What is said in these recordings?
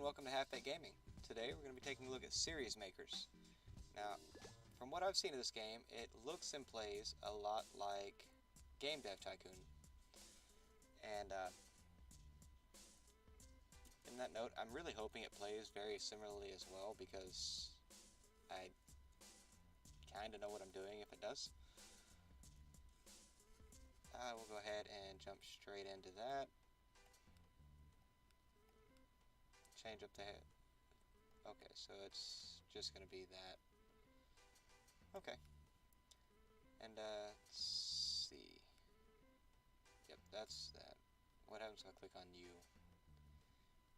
welcome to Half Baked Gaming. Today we're going to be taking a look at series makers. Now, from what I've seen of this game, it looks and plays a lot like Game Dev Tycoon. And in that note, I'm really hoping it plays very similarly as well, because I kind of know what I'm doing if it does. We'll go ahead and jump straight into that. Change up the head. Okay, so it's just going to be that. Okay. And, let's see. Yep, that's that. What happens if I click on U?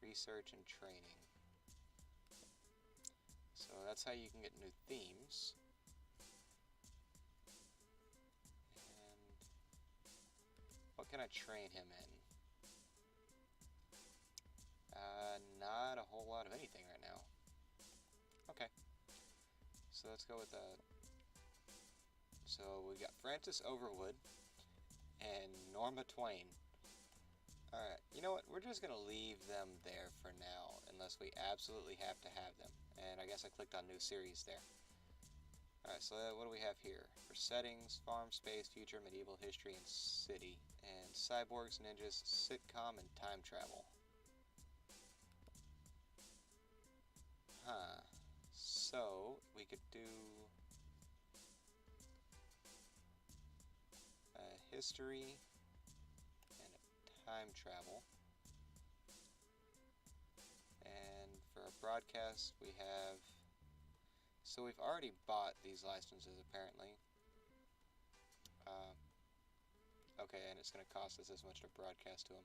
Research and training. So that's how you can get new themes. And what can I train him in? Not a whole lot of anything right now. Okay. So let's go with so we got Francis Overwood and Norma Twain. Alright, you know what? We're just going to leave them there for now, unless we absolutely have to have them. And I guess I clicked on new series there. Alright, so what do we have here? For settings, farm, space, future, medieval, history, and city. And cyborgs, ninjas, sitcom, and time travel. Huh. So, we could do history and time travel. And for our broadcast, we have... So we've already bought these licenses, apparently. Okay, and it's going to cost us this much to broadcast to them.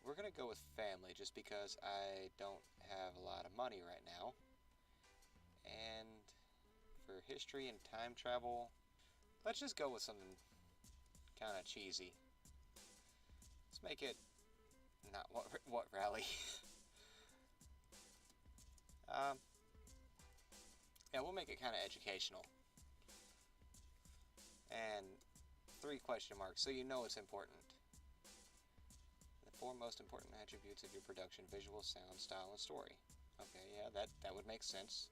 We're going to go with family, just because I don't have a lot of money right now. And for history and time travel, let's just go with something kind of cheesy. Let's make it not what rally. Yeah, we'll make it kind of educational. And 3 question marks, so you know it's important. The 4 most important attributes of your production: visual, sound, style, and story. Okay, yeah, that would make sense.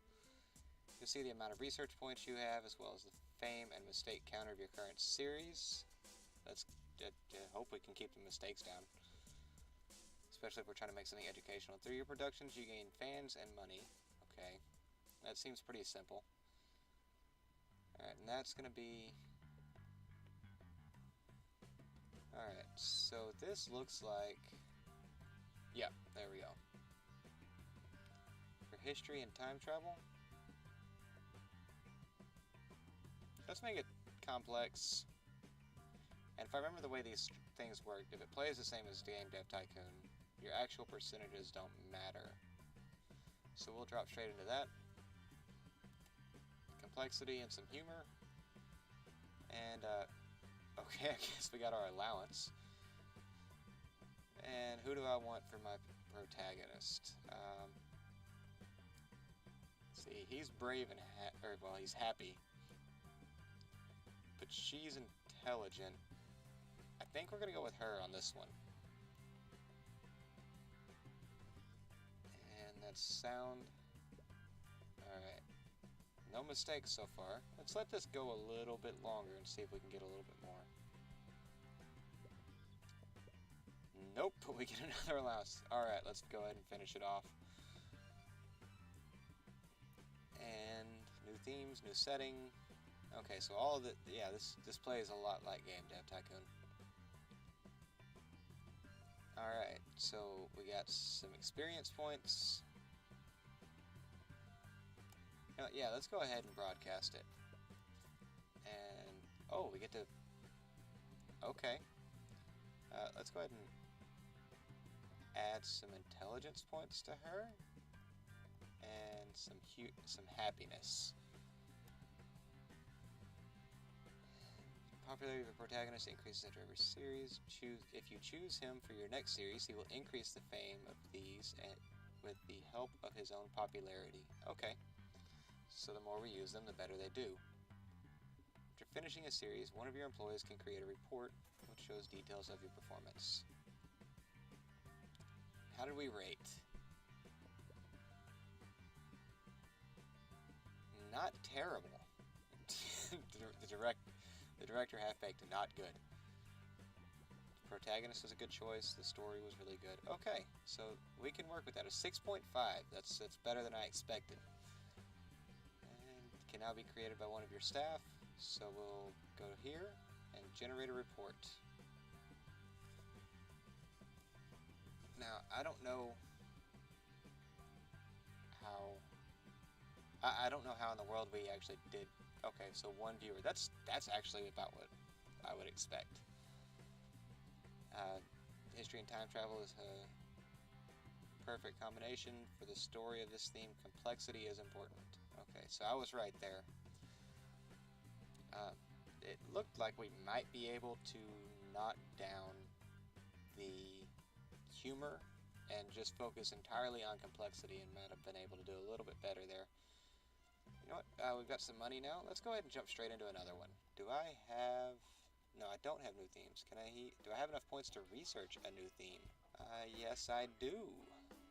You'll see the amount of research points you have, as well as the fame and mistake counter of your current series. Let's hope we can keep the mistakes down, especially if we're trying to make something educational. Through your productions, you gain fans and money. Okay, that seems pretty simple. Alright, and that's going to be... Alright, so this looks like... Yeah, there we go. For history and time travel, let's make it complex. And if I remember the way these things work, if it plays the same as Game Dev Tycoon, your actual percentages don't matter. So we'll drop straight into that. Complexity and some humor. And, okay, I guess we got our allowance. And who do I want for my protagonist? See, he's brave and he's happy. But she's intelligent. I think we're going to go with her on this one. And that's sound. Alright. No mistakes so far. Let's let this go a little bit longer and see if we can get a little bit more. Nope, but we get another allowance. Alright, let's go ahead and finish it off. And new themes, new setting. Okay, so all of it, yeah, this plays a lot like Game Dev Tycoon. Alright, so we got some experience points. Yeah, let's go ahead and broadcast it. And, oh, we get to... Okay. Let's go ahead and add some intelligence points to her. And some happiness. Popularity of the protagonist increases after every series. If you choose him for your next series, he will increase the fame of these with the help of his own popularity. Okay. So the more we use them, the better they do. After finishing a series, one of your employees can create a report which shows details of your performance. How did we rate? not terrible. The director half-baked, not good. The protagonist was a good choice. The story was really good. Okay, so we can work with that. A 6.5. That's better than I expected. And can now be created by one of your staff. So we'll go here and generate a report. Now, I don't know how... I don't know how in the world we actually did... Okay, so one viewer. That's actually about what I would expect. History and time travel is a perfect combination. For the story of this theme, complexity is important. Okay, so I was right there. It looked like we might be able to knock down the humor and just focus entirely on complexity, and might have been able to do a little bit better there. You know what? We've got some money now. Let's go ahead and jump straight into another one. Do I have... No, I don't have new themes. Do I have enough points to research a new theme? Yes, I do.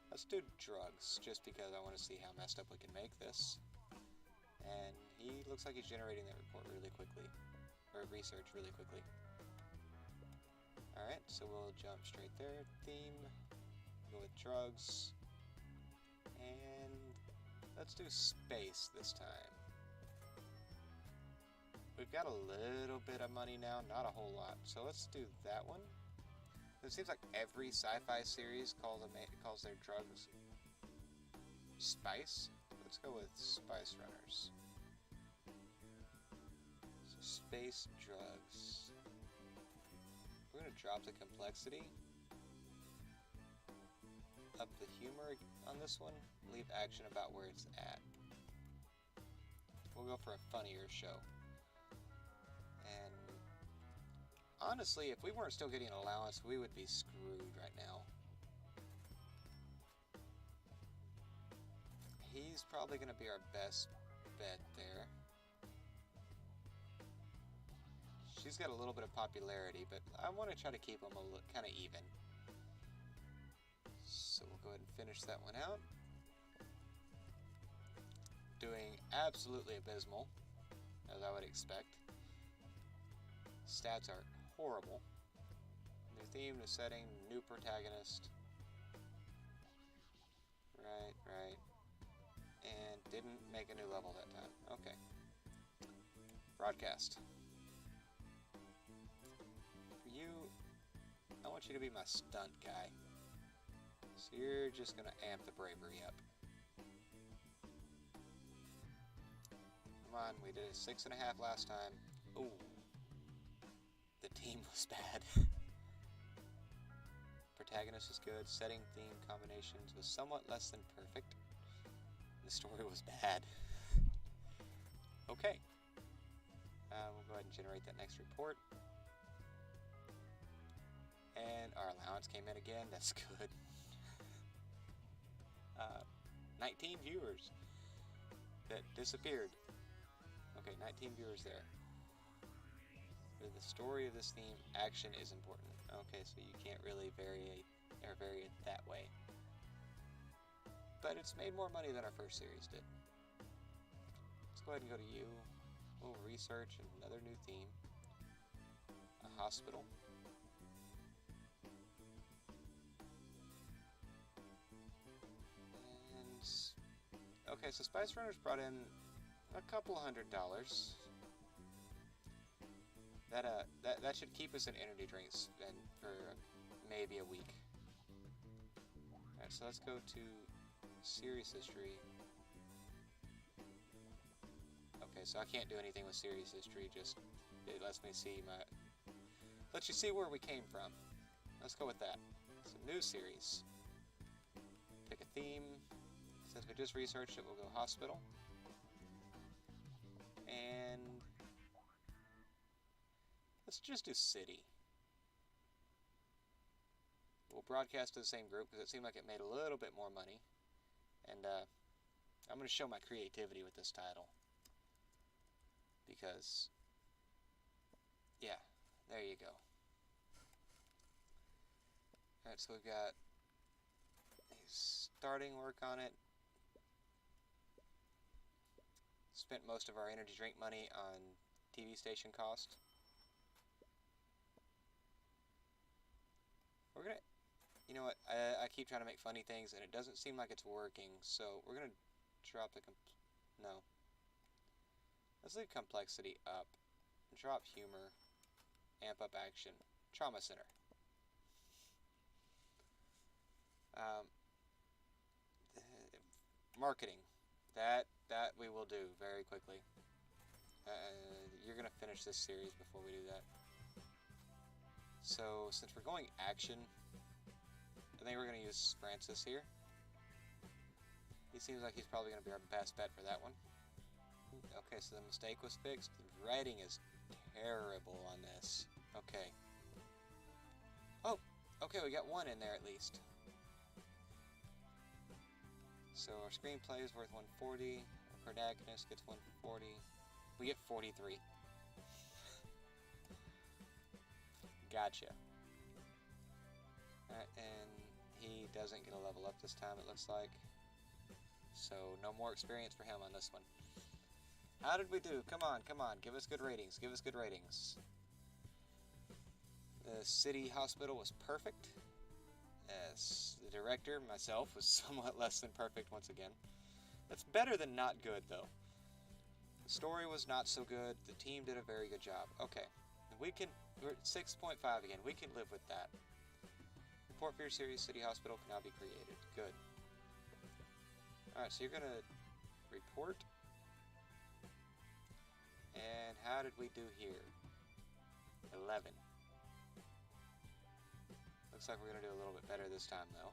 Let's do drugs, just because I want to see how messed up we can make this. And he looks like he's generating that report really quickly. Or research really quickly. Alright, so we'll jump straight there. Theme. Go with drugs. And let's do space this time. We've got a little bit of money now, not a whole lot. So let's do that one. It seems like every sci-fi series calls their drugs spice. Let's go with Spice Runners. So space drugs. We're going to drop the complexity. Up the humor on this one. Leave action about where it's at. We'll go for a funnier show. And honestly, if we weren't still getting an allowance, we would be screwed right now. He's probably going to be our best bet there. She's got a little bit of popularity, but I want to try to keep them kind of even. So we'll go ahead and finish that one out. Doing absolutely abysmal, as I would expect. Stats are horrible. New theme, new setting, new protagonist. Right. And didn't make a new level that time. Okay. Broadcast. For you, I want you to be my stunt guy. So you're just going to amp the bravery up. Come on, we did a 6.5 last time. Ooh. The team was bad. Protagonist was good. Setting, theme, combinations was somewhat less than perfect. The story was bad. Okay. We'll go ahead and generate that next report. And our allowance came in again. That's good. 19 viewers that disappeared. Okay, 19 viewers there. For the story of this theme, action is important. Okay, so you can't really vary it that way. But it's made more money than our first series did. Let's go ahead and go to you. We'll research another new theme. A hospital. Okay, so Spice Runners brought in a couple $100. That should keep us in energy drinks and for maybe a week. Alright, so let's go to series history. Okay, so I can't do anything with series history, just it lets me see lets you see where we came from. Let's go with that. It's a new series. Pick a theme. Since we just researched it, we'll go hospital. And let's just do city. We'll broadcast to the same group because it seemed like it made a little bit more money. And I'm going to show my creativity with this title. Because, yeah, there you go. Alright, so we've got starting work on it. spent most of our energy drink money on TV station cost. We're gonna, you know what, I keep trying to make funny things and it doesn't seem like it's working, so we're gonna drop the, no. Let's leave complexity up, drop humor, amp up action, trauma center. Marketing, that we will do very quickly. You're gonna finish this series before we do that. So since we're going action, I think we're gonna use Francis here. He seems like he's probably gonna be our best bet for that one. Okay, so the mistake was fixed. The writing is terrible on this. Okay. Oh, okay, we got one in there at least. So our screenplay is worth 140. Our protagonist gets 140. We get 43. Gotcha. Alright, and he doesn't get a level up this time, it looks like. So no more experience for him on this one. How did we do? Come on, come on. Give us good ratings. Give us good ratings. The city hospital was perfect. As the director, myself, was somewhat less than perfect once again. That's better than not good, though. The story was not so good. The team did a very good job. Okay. We're at 6.5 again. We can live with that. Report for your series, City Hospital can now be created. Good. Alright, so you're going to report. And how did we do here? 11. Looks like we're going to do a little bit better this time, though.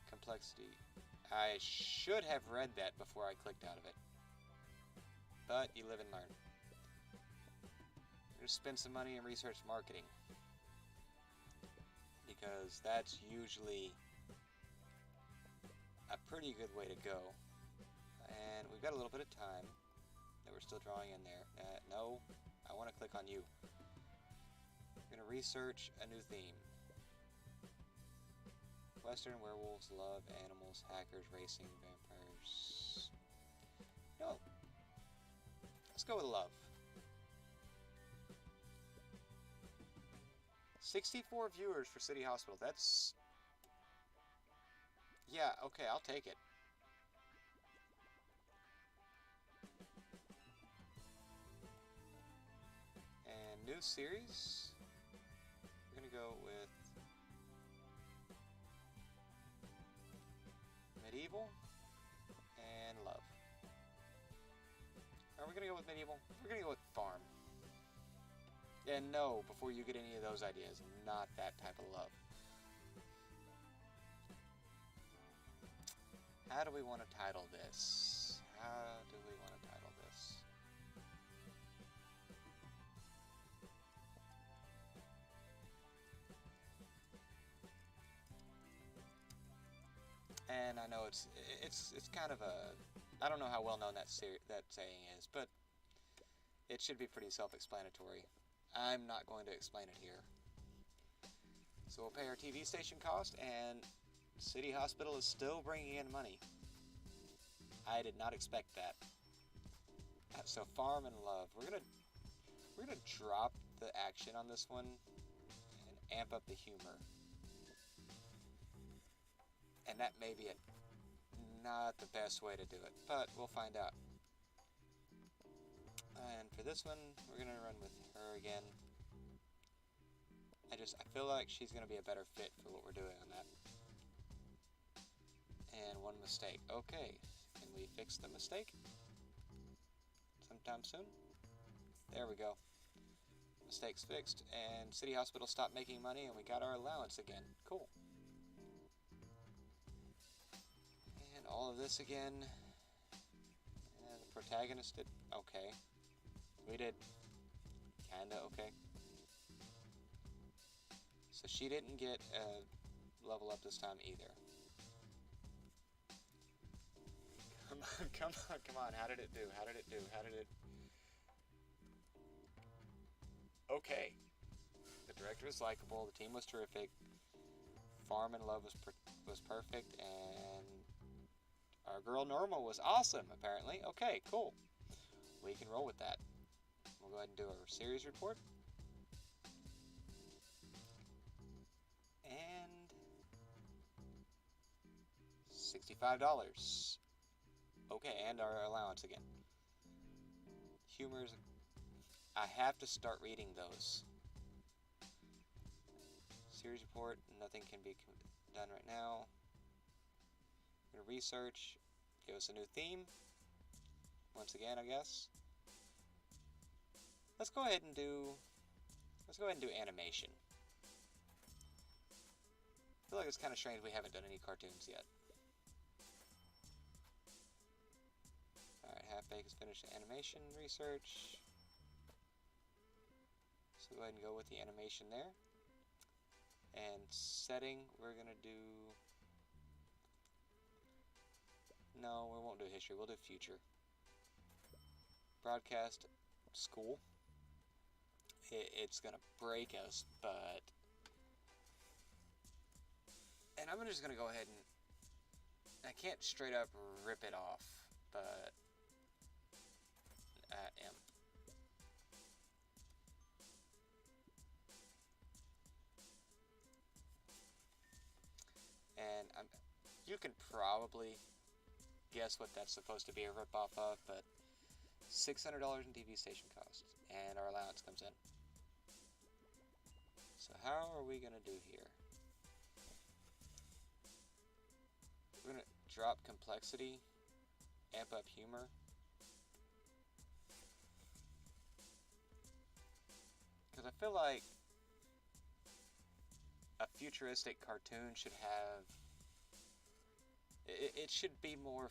Complexity. I should have read that before I clicked out of it. But you live and learn. We're going to spend some money in research marketing. Because that's usually a pretty good way to go. And we've got a little bit of time that we're still drawing in there. No, I want to click on you. We're going to research a new theme. Western werewolves, love, animals, hackers, racing, vampires. No. Let's go with love. 64 viewers for City Hospital. That's... yeah, okay, I'll take it. And new series. We're going to go with medieval and love. Are we going to go with medieval? We're going to go with farm. And no, before you get any of those ideas, not that type of love. How do we want to title this? How do we want to title this? And I know it's kind of a, I don't know how well known that saying is, but it should be pretty self-explanatory. I'm not going to explain it here. So we'll pay our TV station cost, and City Hospital is still bringing in money. I did not expect that. So farm and love. We're gonna drop the action on this one and amp up the humor. And that may be not the best way to do it, but we'll find out. And for this one, we're gonna run with her again. I feel like she's gonna be a better fit for what we're doing on that. And one mistake. Okay, can we fix the mistake? Sometime soon? There we go. Mistake's fixed, and City Hospital stopped making money, and we got our allowance again. Cool. And all of this again. And the protagonist did okay. We did kinda okay. So she didn't get a level up this time either. Come on, come on, come on. How did it do? How did it do? How did it... okay. The director was likable. The team was terrific. Farm and love was perfect. And Our girl Norma was awesome, apparently. Okay, cool. We can roll with that. We'll go ahead and do our series report. And $65. Okay, and our allowance again. Humors. I have to start reading those. Series report. Nothing can be done right now. We're gonna research. Give us a new theme. Once again, I guess. Let's go ahead and do animation. I feel like it's kind of strange we haven't done any cartoons yet. Alright, Half-Baked is finished animation research. So go ahead and go with the animation there. And setting, we're going to do... No, we won't do history, we'll do future. Broadcast, school. It's going to break us, but... And I'm just going to go ahead and... I can't straight up rip it off, but... I am. And you can probably guess what that's supposed to be a rip-off of, but $600 in TV station costs, and our allowance comes in. So how are we going to do here? We're going to drop complexity, amp up humor. Because I feel like a futuristic cartoon should have... It should be more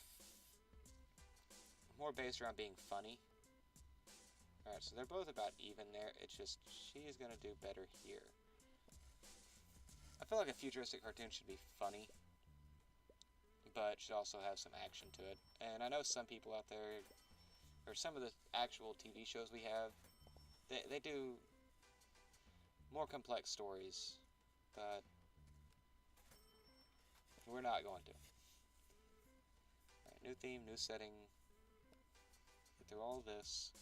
based around being funny. Alright, so they're both about even there. It's just, she's going to do better here. I feel like a futuristic cartoon should be funny, but should also have some action to it. And I know some people out there, or some of the actual TV shows we have, they do more complex stories, but we're not going to. Alright, new theme, new setting. Get through all this.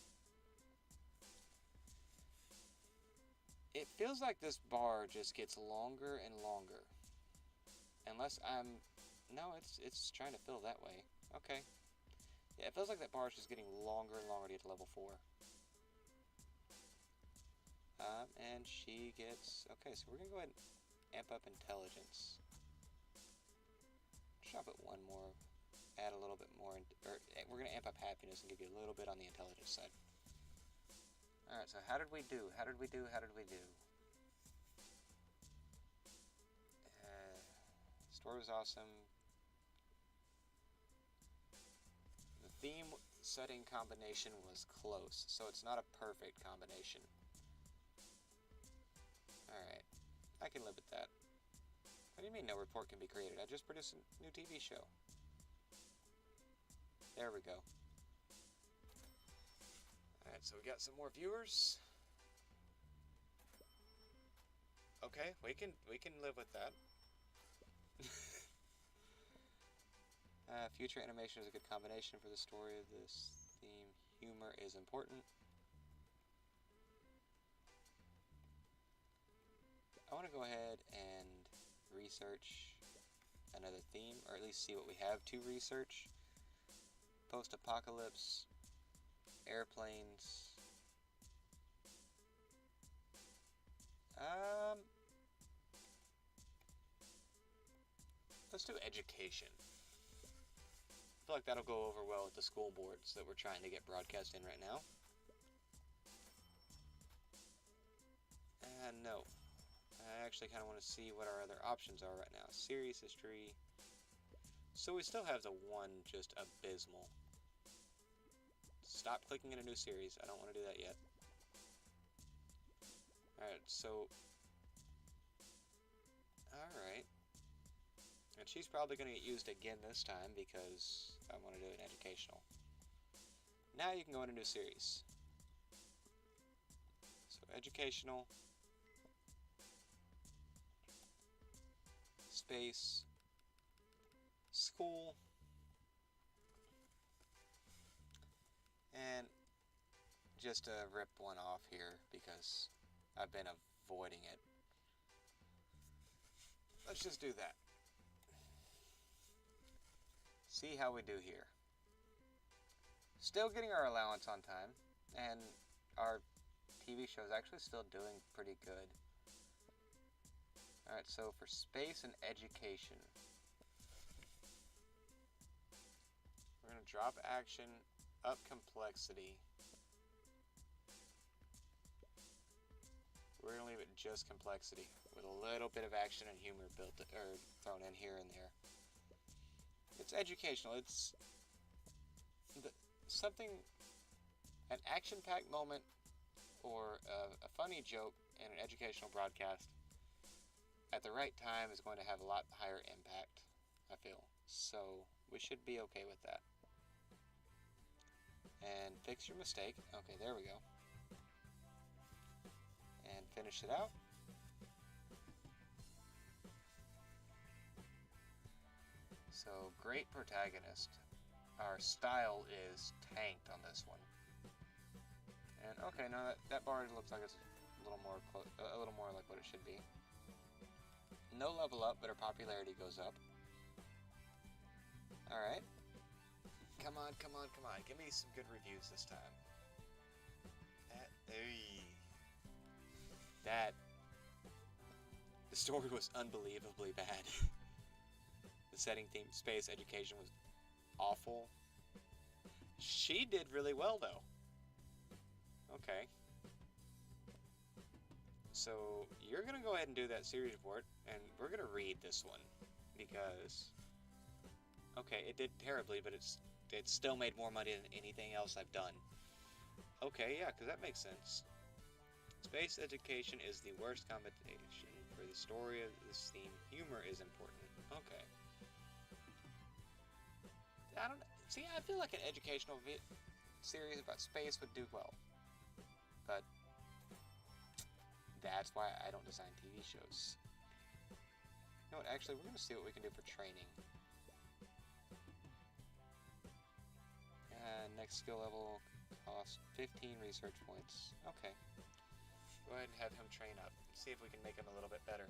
It feels like this bar just gets longer and longer. Unless I'm... No, it's trying to fill that way. Okay. Yeah, it feels like that bar is just getting longer and longer to get to level 4. And she gets... Okay, so we're going to go ahead and amp up intelligence. Drop it one more. Add a little bit more. We're going to amp up happiness and give you a little bit on the intelligence side. Alright, so how did we do? How did we do? Story was awesome. The theme setting combination was close, so it's not a perfect combination. Alright, I can live with that. What do you mean no report can be created? I just produced a new TV show. There we go. Alright, so we got some more viewers. Okay, we can live with that. Future animation is a good combination for the story of this theme. Humor is important. I want to go ahead and research another theme, or at least see what we have to research. Post-apocalypse, airplanes. Let's do education. I feel like that'll go over well with the school boards that we're trying to get broadcast in right now. No. I actually kind of want to see what our other options are right now. Series history. So we still have the one just abysmal. Stop clicking in a new series. I don't want to do that yet. Alright, so... Alright. And she's probably going to get used again this time because I want to do an educational. Now you can go into a new series. So educational. Space. School. And just to rip one off here because I've been avoiding it. Let's just do that. See how we do here. Still getting our allowance on time, and our TV show is actually still doing pretty good. Alright, so for space and education, we're going to drop action, up complexity. We're going to leave it just complexity, with a little bit of action and humor thrown in here and there. It's educational. It's something, an action-packed moment, or a funny joke in an educational broadcast at the right time is going to have a lot higher impact, I feel. So we should be okay with that. And fix your mistake. Okay, there we go. And finish it out. So, great protagonist. Our style is tanked on this one. And okay, now that bar looks like it's a little more like what it should be. No level up, but our popularity goes up. Alright. Come on. Give me some good reviews this time. The story was unbelievably bad. The setting, theme, space, education was awful. She did really well, though. Okay. So, you're going to go ahead and do that series report, and we're going to read this one, because... Okay, it did terribly, but it still made more money than anything else I've done. Okay, yeah, because that makes sense. Space education is the worst combination for the story of this theme. Humor is important. Okay. I feel like an educational series about space would do well. But that's why I don't design TV shows. You know what, actually, we're going to see what we can do for training. Next skill level costs 15 research points. Okay. Go ahead and have him train up. See if we can make him a little bit better.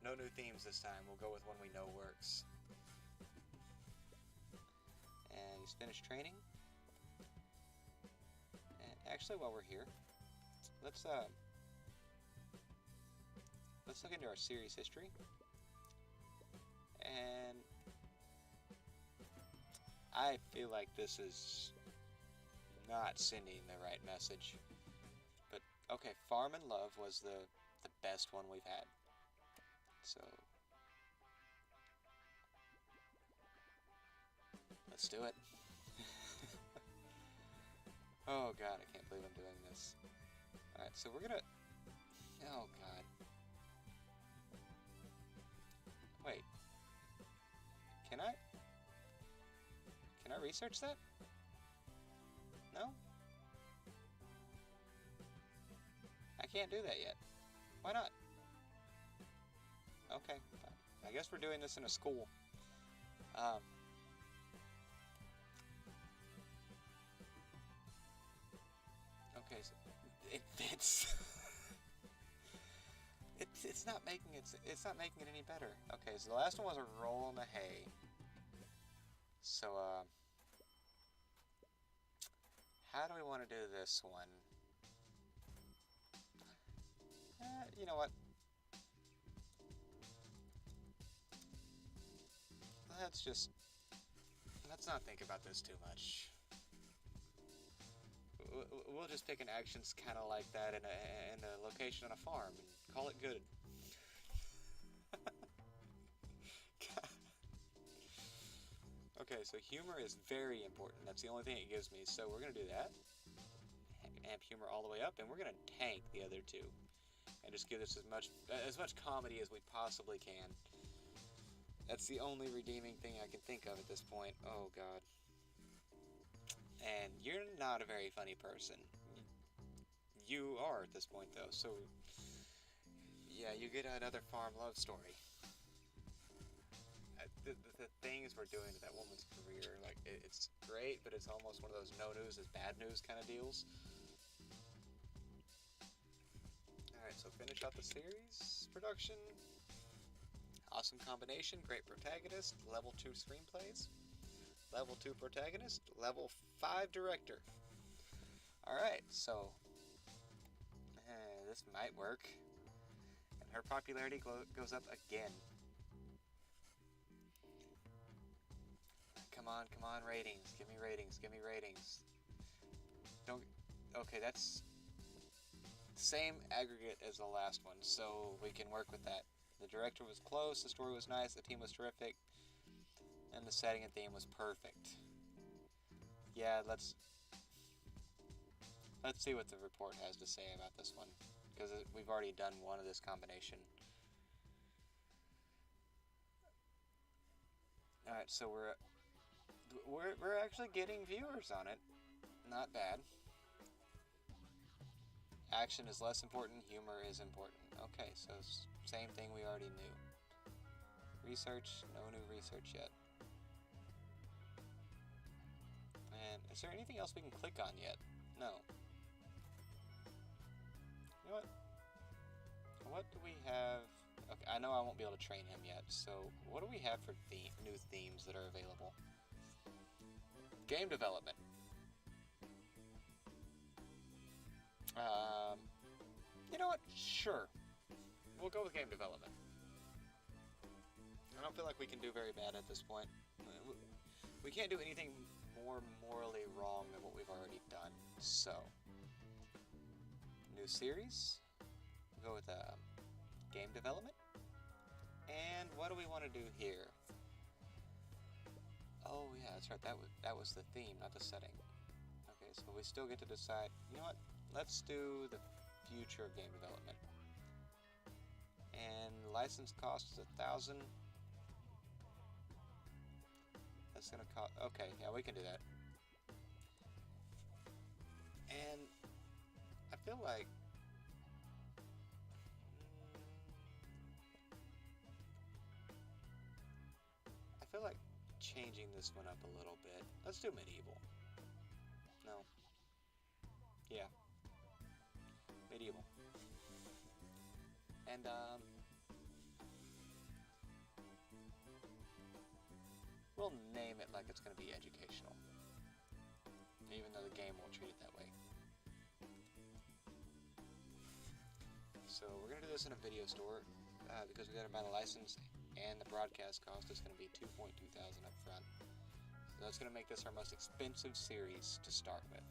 No new themes this time. We'll go with one we know works. And he's finished training. And actually, while we're here, let's look into our series history. And I feel like this is not sending the right message. But, okay, Farm and Love was the best one we've had. So, let's do it. Oh god, I can't believe I'm doing this. Alright, so we're gonna... Oh god. Wait. Can I research that? No? I can't do that yet. Why not? Okay, I guess we're doing this in a school. Okay, so it fits. It's not making it any better. Okay, so the last one was a roll in the hay. So how do we want to do this one? You know what? Let's not think about this too much. We'll just pick an actions kind of like that in a location on a farm and call it good. Okay, so humor is very important. That's the only thing it gives me. So we're going to do that. Amp humor all the way up, and we're going to tank the other two. And just give this as much comedy as we possibly can. That's the only redeeming thing I can think of at this point. Oh, God. And you're not a very funny person. You are at this point, though. So, yeah, you get another farm love story. the things we're doing to that woman's career, like, it's great, but it's almost one of those no news is bad news kind of deals. Alright, so finish out the series production. Awesome combination, great protagonist, level 2 screenplays, level 2 protagonist, level 5 director. Alright, so this might work. And her popularity goes up again. Come on, ratings. Give me ratings, give me ratings. Don't... Okay, that's the same aggregate as the last one, so we can work with that. The director was close, the story was nice, the team was terrific, and the setting and theme was perfect. Yeah, let's see what the report has to say about this one, because we've already done one of this combination. Alright, so we're actually getting viewers on it. Not bad. Action is less important, humor is important. Okay, so same thing we already knew. Research, no new research yet. And is there anything else we can click on yet? No. You know what? What do we have? Okay, I know I won't be able to train him yet, so what do we have for new themes that are available? Game development. You know what? Sure. We'll go with game development. I don't feel like we can do very bad at this point. We can't do anything more morally wrong than what we've already done. So, new series. We'll go with game development. And what do we want to do here? Oh yeah, that's right. That was the theme, not the setting. Okay, so we still get to decide. You know what? Let's do the future of game development. And license cost is 1,000. That's gonna cost. Okay, yeah, we can do that. And I feel like changing this one up a little bit. Let's do medieval. No. Yeah. Medieval. And we'll name it like it's going to be educational, even though the game won't treat it that way. So we're going to do this in a video store because we got to buy the license, and the broadcast cost is going to be $2,200 up front. So that's going to make this our most expensive series to start with.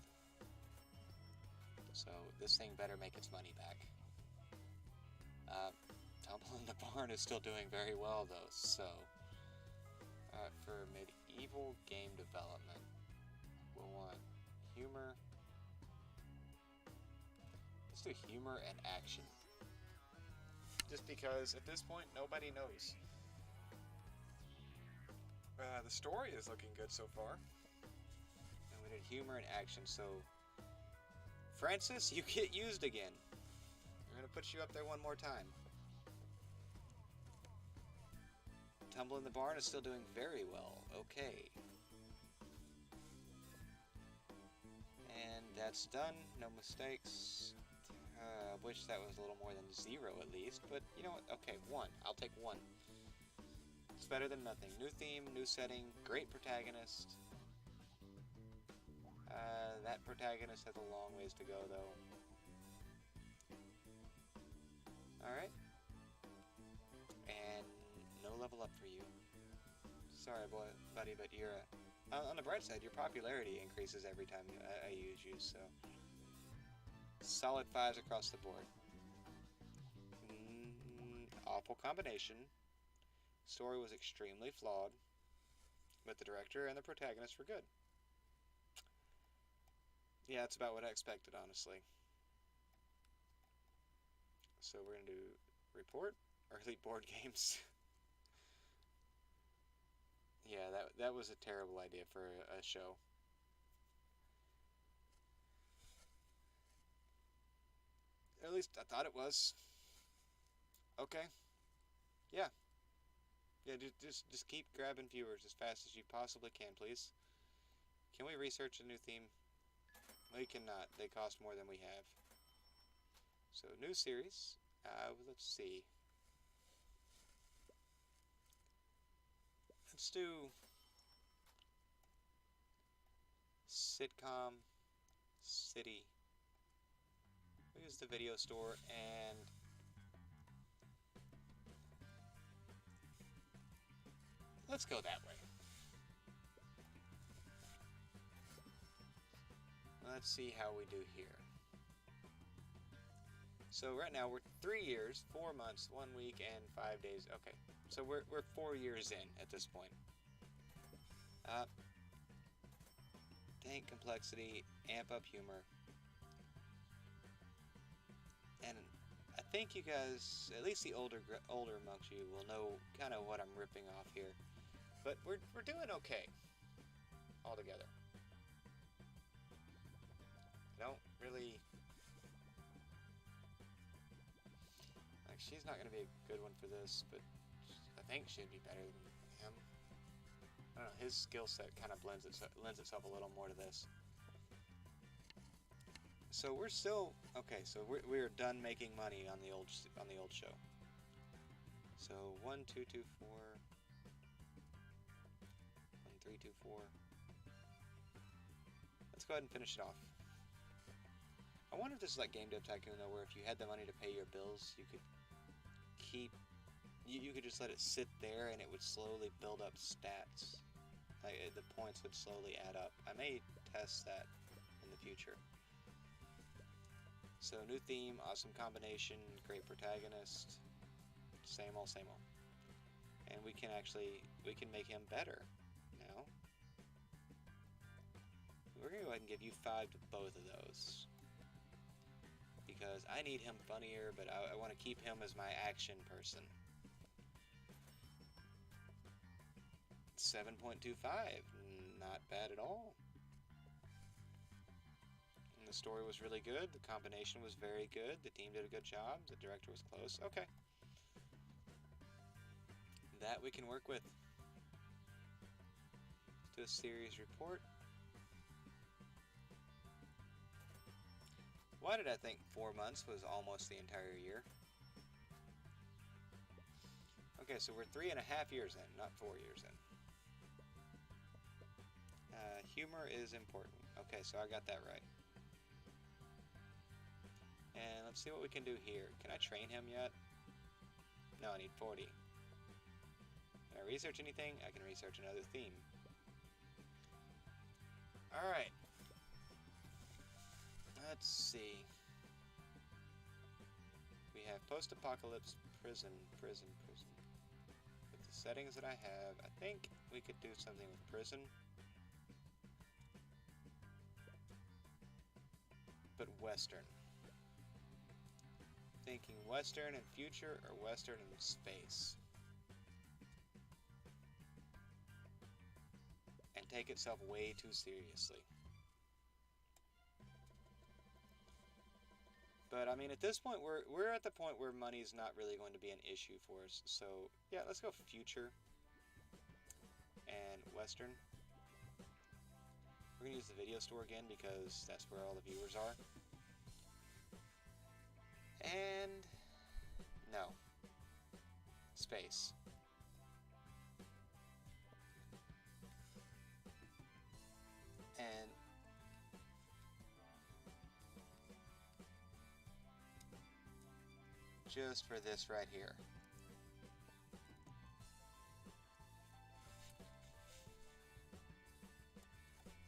So this thing better make its money back. Tumble in the Barn is still doing very well though, so for medieval game development, we'll want humor. Let's do humor and action. Just because at this point nobody knows. The story is looking good so far. And we did humor and action, so Francis, you get used again. We're gonna put you up there one more time. Tumble in the Barn is still doing very well. Okay. And that's done. No mistakes. I wish that was a little more than 0 at least, but you know what? Okay, 1. I'll take 1. It's better than nothing. New theme, new setting, great protagonist. That protagonist has a long ways to go, though. Alright. And no level up for you. Sorry, buddy, but you're... on the bright side, your popularity increases every time I use you, so... Solid 5s across the board. Awful combination. Story was extremely flawed, but the director and the protagonist were good. Yeah, that's about what I expected, honestly. So we're going to do report, early board games. Yeah, that was a terrible idea for a show. At least I thought it was. Okay. Yeah. Yeah, just keep grabbing viewers as fast as you possibly can, please. Can we research a new theme? We cannot. They cost more than we have. So, new series. Let's see. Let's do sitcom city. We use the video store and let's go that way. Let's see how we do here. So right now we're 3 years, 4 months, 1 week, and 5 days. Okay, so we're 4 years in at this point. Tank complexity, amp up humor, and I think you guys, at least the older amongst you, will know kind of what I'm ripping off here. But we're doing okay altogether. I don't really. Like, she's not going to be a good one for this, but I think she'd be better than him. I don't know, his skill set kind of lends itself a little more to this. So we're still okay. So we're done making money on the old show. So 1 2 2 4 1 3 2 4. Let's go ahead and finish it off. I wonder if this is like Game Dev Tycoon though, where if you had the money to pay your bills, you could you could just let it sit there and it would slowly build up stats. Like the points would slowly add up. I may test that in the future. So new theme, awesome combination, great protagonist, same old, same old. And we can make him better now. We're gonna go ahead and give you 5 to both of those. Because I need him funnier, but I want to keep him as my action person. 7.25, not bad at all. And the story was really good, the combination was very good, the team did a good job, the director was close. Okay. That we can work with. Let's do a series report. Why did I think 4 months was almost the entire year? Okay, so we're 3.5 years in, not 4 years in. Humor is important. Okay, so I got that right. And let's see what we can do here. Can I train him yet? No, I need 40. Can I research anything? I can research another theme. Alright. Let's see. We have post-apocalypse prison. With the settings that I have, I think we could do something with prison. But Western. Thinking Western in future or Western in space. And take itself way too seriously. But I mean, at this point, we're at the point where money's not really going to be an issue for us. So yeah, let's go future and Western. We're gonna use the video store again because that's where all the viewers are. And no, space. And just for this right here.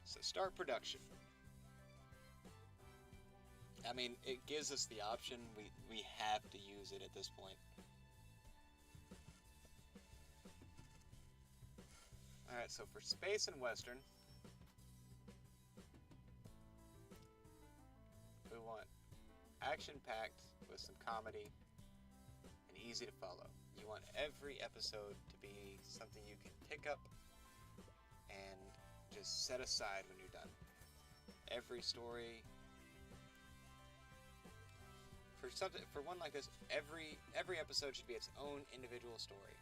So start production. I mean, it gives us the option. We have to use it at this point. Alright, so for space and Western, we want action-packed with some comedy and easy to follow. You want every episode to be something you can pick up and just set aside when you're done. Every story, for one like this, every episode should be its own individual story.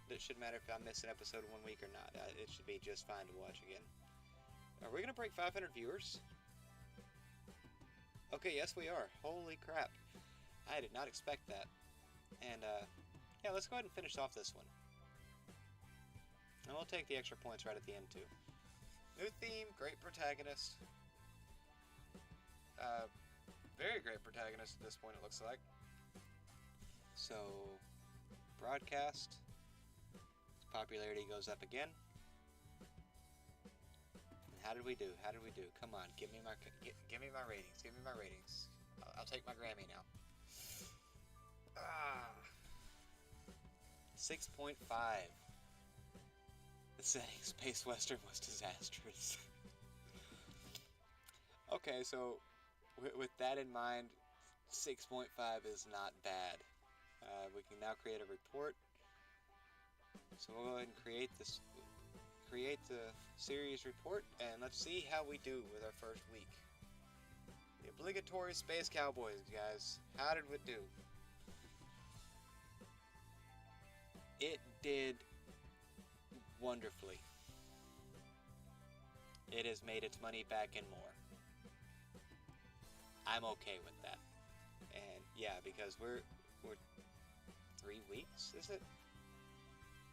It shouldn't matter if I miss an episode 1 week or not. It should be just fine to watch again. Are we going to break 500 viewers? Okay, yes we are. Holy crap. I did not expect that. And, yeah, let's go ahead and finish off this one. And we'll take the extra points right at the end, too. New theme, great protagonist. Very great protagonist at this point, it looks like. So, broadcast. Popularity goes up again. And how did we do? How did we do? Come on, give me my ratings. Give me my ratings. I'll take my Grammy now. 6.5. The setting Space Western was disastrous. Okay, so with that in mind, 6.5 is not bad. We can now create a report. So we'll go ahead and create the series report, and let's see how we do with our first week. The obligatory Space Cowboys, guys. How did we do? It did wonderfully. It has made its money back and more. I'm okay with that. And yeah, because we're 3 weeks, is it?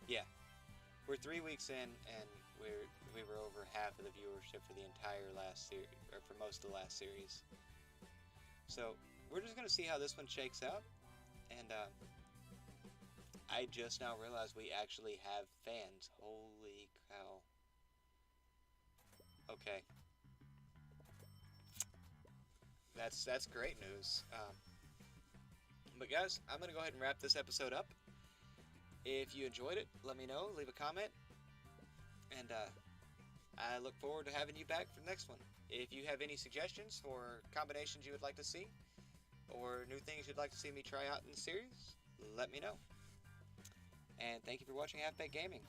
Yeah, we're 3 weeks in, and we were over half of the viewership for the entire last series, or for most of the last series. So we're just gonna see how this one shakes out, and I just now realized we actually have fans. Holy cow! Okay, that's great news. But guys, I'm gonna go ahead and wrap this episode up. If you enjoyed it, let me know, leave a comment, and I look forward to having you back for the next one. If you have any suggestions for combinations you would like to see, or new things you'd like to see me try out in the series, let me know. And thank you for watching Half Baked Gaming.